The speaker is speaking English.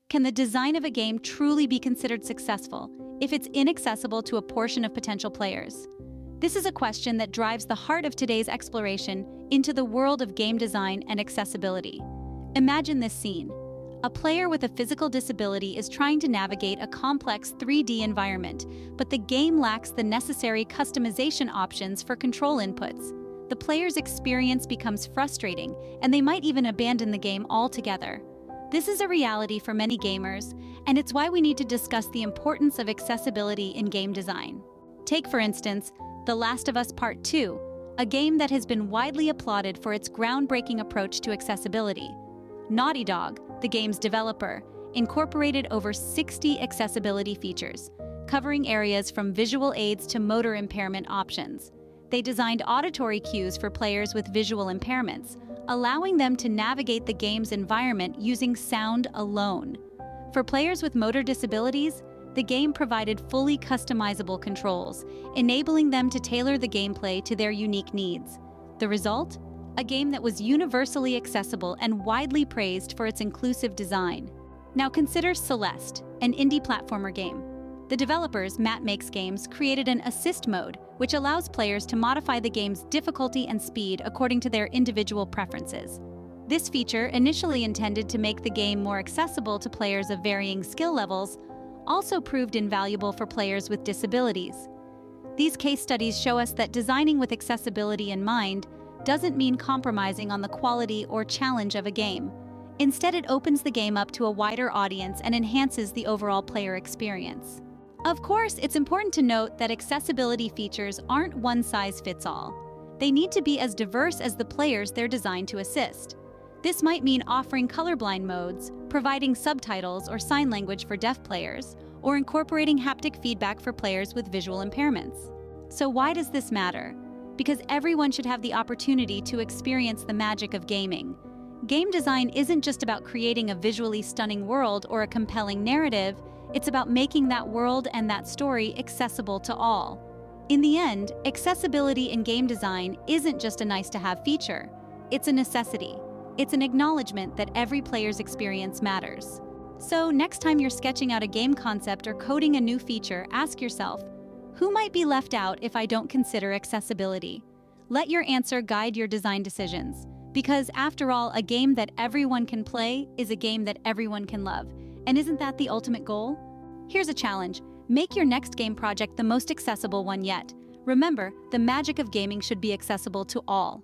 Can the design of a game truly be considered successful if it's inaccessible to a portion of potential players? This is a question that drives the heart of today's exploration into the world of game design and accessibility. Imagine this scene. A player with a physical disability is trying to navigate a complex 3D environment, but the game lacks the necessary customization options for control inputs. The player's experience becomes frustrating, and they might even abandon the game altogether. This is a reality for many gamers, and it's why we need to discuss the importance of accessibility in game design. Take, for instance, The Last of Us Part 2, a game that has been widely applauded for its groundbreaking approach to accessibility. Naughty Dog, the game's developer, incorporated over 60 accessibility features, covering areas from visual aids to motor impairment options. They designed auditory cues for players with visual impairments, allowing them to navigate the game's environment using sound alone. For players with motor disabilities, the game provided fully customizable controls, enabling them to tailor the gameplay to their unique needs. The result? A game that was universally accessible and widely praised for its inclusive design. Now consider Celeste, an indie platformer game. The developers, Matt Makes Games, created an assist mode, which allows players to modify the game's difficulty and speed according to their individual preferences. This feature, initially intended to make the game more accessible to players of varying skill levels, also proved invaluable for players with disabilities. These case studies show us that designing with accessibility in mind doesn't mean compromising on the quality or challenge of a game. Instead, it opens the game up to a wider audience and enhances the overall player experience. Of course, it's important to note that accessibility features aren't one-size-fits-all. They need to be as diverse as the players they're designed to assist. This might mean offering colorblind modes, providing subtitles or sign language for deaf players, or incorporating haptic feedback for players with visual impairments. So why does this matter? Because everyone should have the opportunity to experience the magic of gaming. Game design isn't just about creating a visually stunning world or a compelling narrative, it's about making that world and that story accessible to all. In the end, accessibility in game design isn't just a nice-to-have feature, it's a necessity. It's an acknowledgement that every player's experience matters. So next time you're sketching out a game concept or coding a new feature, ask yourself, who might be left out if I don't consider accessibility? Let your answer guide your design decisions. Because after all, a game that everyone can play is a game that everyone can love. And isn't that the ultimate goal? Here's a challenge. Make your next game project the most accessible one yet. Remember, the magic of gaming should be accessible to all.